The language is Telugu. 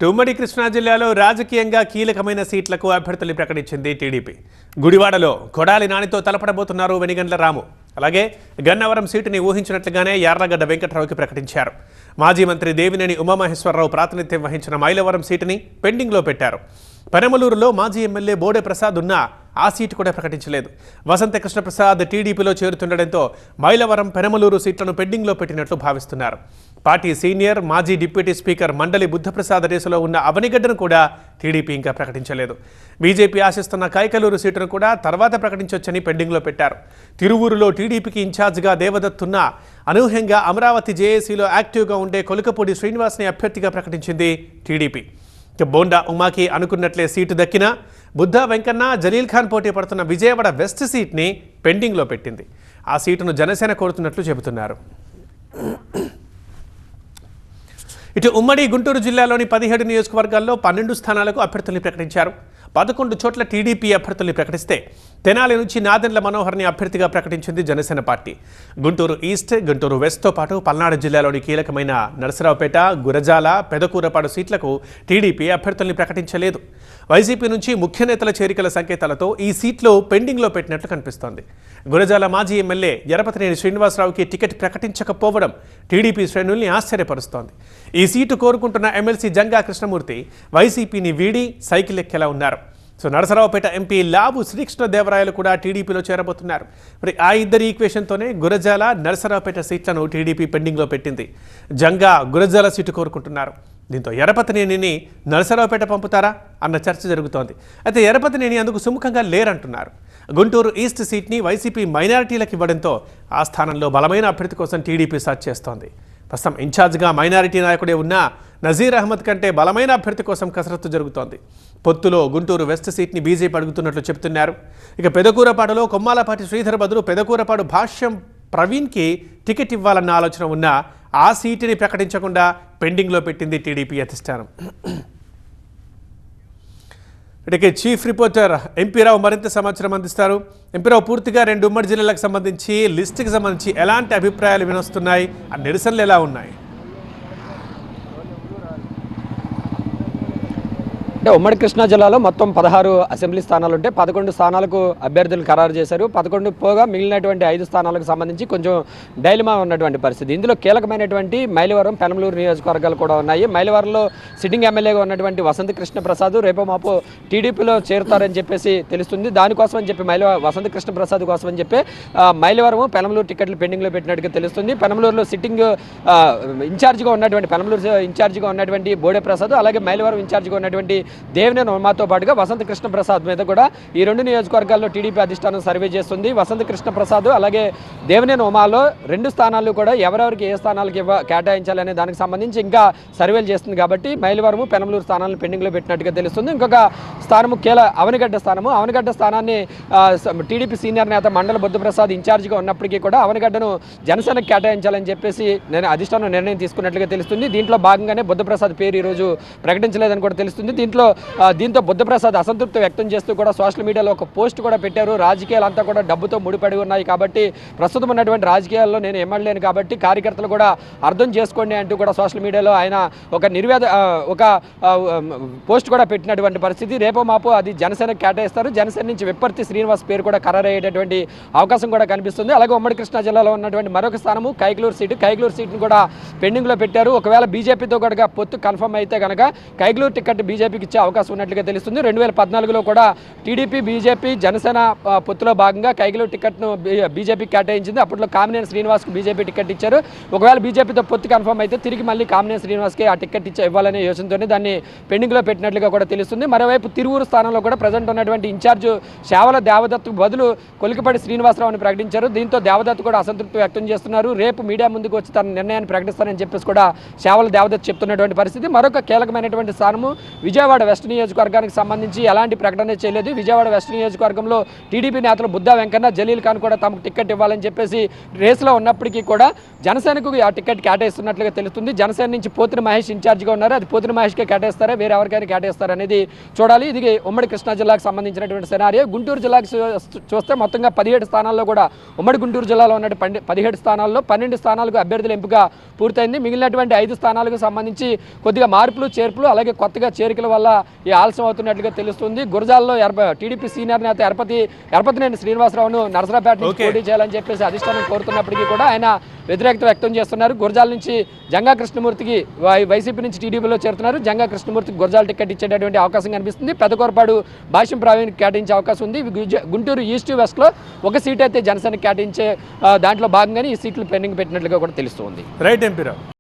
ఉమ్మడి కృష్ణా జిల్లాలో రాజకీయంగా కీలకమైన సీట్లకు అభ్యర్థుల్ని ప్రకటించింది టీడీపీ. గుడివాడలో కొడాలి నానితో తలపడబోతున్నారు వెనిగండ్ల రాము. అలాగే గన్నవరం సీటుని ఊహించినట్లుగానే యార్లగడ్డ వెంకట్రావుకి ప్రకటించారు. మాజీ మంత్రి దేవినేని ఉమామహేశ్వరరావు ప్రాతినిధ్యం వహించిన మైలవరం సీటుని పెండింగ్లో పెట్టారు. పెనమలూరులో మాజీ ఎమ్మెల్యే బోడే ప్రసాద్ ఉన్నా ఆ సీటు కూడా ప్రకటించలేదు. వసంత కృష్ణప్రసాద్ టీడీపీలో చేరుతుండటంతో మైలవరం పెనమలూరు సీట్లను పెండింగ్లో పెట్టినట్లు భావిస్తున్నారు. పార్టీ సీనియర్ మాజీ డిప్యూటీ స్పీకర్ మండలి బుద్ధప్రసాద్ రేసులో ఉన్న అవనిగడ్డను కూడా టీడీపీ ఇంకా ప్రకటించలేదు. బీజేపీ ఆశిస్తున్న కైకలూరు సీటును కూడా తర్వాత ప్రకటించొచ్చని పెండింగ్లో పెట్టారు. తిరువూరులో టీడీపీకి ఇన్ఛార్జిగా దేవదత్తున్న అనూహ్యంగా అమరావతి జేఏసీలో యాక్టివ్గా ఉండే కొలుకపూడి శ్రీనివాస్ని అభ్యర్థిగా ప్రకటించింది టీడీపీ. బోండా ఉమాకి అనుకున్నట్లే సీటు దక్కినా బుద్ధా వెంకన్న జలీల్ ఖాన్ పోటీ పడుతున్న విజయవాడ వెస్ట్ సీట్ని పెండింగ్లో పెట్టింది. ఆ సీటును జనసేన కోరుతున్నట్లు చెబుతున్నారు. ఇటు ఉమ్మడి గుంటూరు జిల్లాలోని 17 నియోజకవర్గాల్లో 12 స్థానాలకు అభ్యర్థుల్ని ప్రకటించారు. 11 చోట్ల టీడీపీ అభ్యర్థుల్ని ప్రకటిస్తే తెనాలి నుంచి నాదెండ్ల మనోహర్ని అభ్యర్థిగా ప్రకటించింది జనసేన పార్టీ. గుంటూరు ఈస్ట్, గుంటూరు వెస్ట్తో పాటు పల్నాడు జిల్లాలోని కీలకమైన నరసరావుపేట, గురజాల, పెదకూరపాడు సీట్లకు టీడీపీ అభ్యర్థుల్ని ప్రకటించలేదు. వైసీపీ నుంచి ముఖ్య నేతల చేరికల సంకేతాలతో ఈ సీట్లు పెండింగ్లో పెట్టినట్లు కనిపిస్తోంది. గురజాల మాజీ ఎమ్మెల్యే ఎరపతినేని శ్రీనివాసరావుకి టికెట్ ప్రకటించకపోవడం టీడీపీ శ్రేణుల్ని ఆశ్చర్యపరుస్తోంది. ఈ సీటు కోరుకుంటున్న ఎమ్మెల్సీ జంగా కృష్ణమూర్తి వైసీపీని వీడి సైకిల్ ఎక్కేలా ఉన్నారు. నరసరావుపేట ఎంపీ లావు శ్రీకృష్ణదేవరాయలు కూడా టీడీపీలో చేరబోతున్నారు. మరి ఆ ఇద్దరి ఈక్వేషన్తోనే గురజాల, నరసరావుపేట సీట్లను టీడీపీ పెండింగ్లో పెట్టింది. జంగా గురజాల సీటు కోరుకుంటున్నారు. దీంతో ఎరపతినేనిని నరసరావుపేట పంపుతారా అన్న చర్చ జరుగుతోంది. అయితే ఎరపతినేని అందుకు సుముఖంగా లేరంటున్నారు. గుంటూరు ఈస్ట్ సీట్ని వైసీపీ మైనారిటీలకు ఇవ్వడంతో ఆ స్థానంలో బలమైన అభ్యర్థి కోసం టీడీపీ సర్చ్ చేస్తోంది. ప్రస్తుతం ఇన్ఛార్జిగా మైనారిటీ నాయకుడే ఉన్న నజీర్ అహ్మద్ కంటే బలమైన అభ్యర్థి కోసం కసరత్తు జరుగుతోంది. పొత్తులో గుంటూరు వెస్ట్ సీట్ని బీజేపీ అడుగుతున్నట్లు చెబుతున్నారు. ఇక పెదకూరపాడులో కొమ్మాలపాటి శ్రీధర్ బదులు పెదకూరపాడు భాష్యం ప్రవీణ్కి టికెట్ ఇవ్వాలన్న ఆలోచన ఉన్నా ఆ సీటుని ప్రకటించకుండా పెండింగ్లో పెట్టింది టీడీపీ అధిష్టానం. ఇటుకే చీఫ్ రిపోర్టర్ ఎంపీరావు మరింత సమాచారం అందిస్తారు. ఎంపీరావు, పూర్తిగా 2 ఉమ్మడి జిల్లాలకు సంబంధించి లిస్టుకి సంబంధించి ఎలాంటి అభిప్రాయాలు వినొస్తున్నాయి? ఆ నిరసనలు ఎలా ఉన్నాయి? అంటే ఉమ్మడి కృష్ణా జిల్లాలో మొత్తం 16 అసెంబ్లీ స్థానాలు ఉంటే 11 స్థానాలకు అభ్యర్థులు ఖరారు చేశారు. 11 పోగా మిగిలినటువంటి 5 స్థానాలకు సంబంధించి కొంచెం డైలమా ఉన్నటువంటి పరిస్థితి. ఇందులో కీలకమైనటువంటి మైలవరం, పెనమలూరు నియోజకవర్గాలు కూడా ఉన్నాయి. మైలవరంలో సిట్టింగ్ ఎమ్మెల్యేగా ఉన్నటువంటి వసంత కృష్ణప్రసాద్ రేపో మాపో టీడీపీలో చేరుతారని చెప్పేసి తెలుస్తుంది. దానికోసం అని చెప్పి వసంత కృష్ణప్రసాద్ కోసం అని చెప్పి మైలవరం, పెనమలూరు టికెట్లు పెండింగ్లో పెట్టినట్టుగా తెలుస్తుంది. పెనమలూరులో సిట్టింగ్ ఇన్ఛార్జిగా ఉన్నటువంటి బోడే ప్రసాద్, అలాగే మైలవరం ఇన్ఛార్జిగా ఉన్నటువంటి దేవినేని ఉమాతో పాటుగా వసంత కృష్ణప్రసాద్ మీద కూడా ఈ 2 నియోజకవర్గాల్లో టీడీపీ అధిష్టానం సర్వే చేస్తుంది. వసంత కృష్ణప్రసాద్ అలాగే దేవినేని ఉమాలో 2 స్థానాలు కూడా ఎవరెవరికి ఏ స్థానాలకు కేటాయించాలనే దానికి సంబంధించి ఇంకా సర్వేలు చేస్తుంది. కాబట్టి మైలవరము, పెనమలూరు స్థానాలను పెండింగ్లో పెట్టినట్టుగా తెలుస్తుంది. ఇంకొక స్థానము అవనిగడ్డ స్థానాన్ని టీడీపీ సీనియర్ నేత మండల బుద్ధప్రసాద్ ఇన్ఛార్జిగా ఉన్నప్పటికీ కూడా అవనిగడ్డను జనసేనకు కేటాయించాలని చెప్పేసి అధిష్టానం నిర్ణయం తీసుకున్నట్లుగా తెలుస్తుంది. దీంట్లో భాగంగానే బుద్ధప్రసాద్ పేరు ఈరోజు ప్రకటించలేదని కూడా తెలుస్తుంది. దీంతో బుద్ధప్రసాద్ అసంతృప్తి వ్యక్తం చేస్తూ కూడా సోషల్ మీడియాలో ఒక పోస్ట్ కూడా పెట్టారు. రాజకీయాలంతా కూడా డబ్బుతో ముడిపడి ఉన్నాయి కాబట్టి ప్రస్తుతం ఉన్నటువంటి రాజకీయాల్లో నేను ఎమ్మెల్యేను కాబట్టి కార్యకర్తలు కూడా అర్థం చేసుకోండి అంటూ కూడా సోషల్ మీడియాలో ఆయన ఒక పోస్ట్ కూడా పెట్టినటువంటి పరిస్థితి. రేపో మాపో అది జనసేనకు కేటాయిస్తారు. జనసేన నుంచి విప్పర్తి శ్రీనివాస్ పేరు కూడా ఖరారయ్యేటటువంటి అవకాశం కూడా కనిపిస్తుంది. అలాగే ఉమ్మడి కృష్ణా జిల్లాలో ఉన్నటువంటి మరొక స్థానము కైకలూరు సీటును కూడా పెండింగ్లో పెట్టారు. ఒకవేళ బీజేపీతో కూడా పొత్తు కన్ఫర్మ్ అయితే కనుక కైకలూరు టికెట్ బీజేపీకి ఇచ్చే అవకాశం ఉన్నట్లుగా తెలుస్తుంది. 2014లో కూడా టీడీపీ, బీజేపీ, జనసేన పొత్తులో భాగంగా కైకలూరు టికెట్ను బీజేపీకి కేటాయించింది. అప్పట్లో కామినేని శ్రీనివాస్కు బీజేపీ టికెట్ ఇచ్చారు. ఒకవేళ బీజేపీతో పొత్తు కన్ఫర్మ్ అయితే తిరిగి మళ్ళీ కామినేని శ్రీనివాస్కి ఆ టికెట్ ఇవ్వాలనే యోచనతోనే దాన్ని పెండింగ్లో పెట్టినట్లుగా కూడా తెలుస్తుంది. మరోవైపు తిరువూరు స్థానంలో కూడా ప్రజెంట్ ఉన్నటువంటి ఇన్ఛార్జ్ శావల దేవదత్తు బదులు కొలికపడి శ్రీనివాసరావుని ప్రకటించారు. దీంతో దేవదత్తు కూడా అసంతృప్తి వ్యక్తం చేస్తున్నారు. రేపు మీడియా ముందుకు వచ్చి తన నిర్ణయాన్ని ప్రకటిస్తారని చెప్పేసి కూడా శావల దేవదత్తు చెప్తున్నటువంటి పరిస్థితి. మరొక కీలకమైనటువంటి స్థానము విజయవాడ విజయవాడ వెస్ట్ నియోజకవర్గానికి సంబంధించి ఎలాంటి ప్రకటన చేయలేదు. విజయవాడ వెస్ట్ నియోజకవర్గంలో టీడీపీ నేతలు బుద్దా వెంకన్న, జలీల్ ఖాన్ కూడా తమకు టికెట్ ఇవ్వాలని చెప్పేసి రేసులో ఉన్నప్పటికీ కూడా జనసేనకు ఆ టికెట్ కేటాయిస్తున్నట్లుగా తెలుస్తుంది. జనసేన నుంచి పోతిన మహేష్ ఇన్ఛార్జిగా ఉన్నారు. అది పోతిన మహేష్కే కేటాయిస్తారా, వేరే ఎవరికైనా కేటాయిస్తారా అనేది చూడాలి. ఇది ఉమ్మడి కృష్ణా జిల్లాకు సంబంధించినటువంటి సెనారియో. గుంటూరు జిల్లాకు చూస్తే మొత్తంగా 17 స్థానాల్లో కూడా ఉమ్మడి గుంటూరు జిల్లాలో ఉన్న 17 స్థానాల్లో 12 స్థానాలకు అభ్యర్థుల ఎంపిక పూర్తయింది. మిగిలినటువంటి 5 స్థానాలకు సంబంధించి కొద్దిగా మార్పులు చేర్పులు అలాగే కొత్తగా చేరికల వల్ల ఈ ఆలస్యం అవుతున్నట్లుగా తెలుస్తుంది. గురజాల్లో టీడీపీ సీనియర్ నేత ఎరపతినేని శ్రీనివాసరావును నరసరాపేట నుంచి పోటీ చేయాలని చెప్పేసి అధిష్టానం కోరుతున్నప్పటికీ కూడా ఆయన వ్యతిరేకత వ్యక్తం చేస్తున్నారు. గురజాల నుంచి జంగా కృష్ణమూర్తికి వైసీపీ నుంచి టీడీపీలో చేరుతున్నారు. జంగా కృష్ణమూర్తికి గురజాల టికెట్ ఇచ్చేటటువంటి అవకాశం కనిపిస్తుంది. పెదకూరపాడు భాష్యం ప్రవీణ్ కేటాయించే అవకాశం ఉంది. గుంటూరు ఈస్ట్ వెస్ట్లో ఒక సీట్ అయితే జనసేన కేటాయించే దాంట్లో భాగంగానే ఈ సీట్లు పెండింగ్ పెట్టినట్లుగా కూడా తెలుస్తుంది. రైట్ ఎంపీరావు.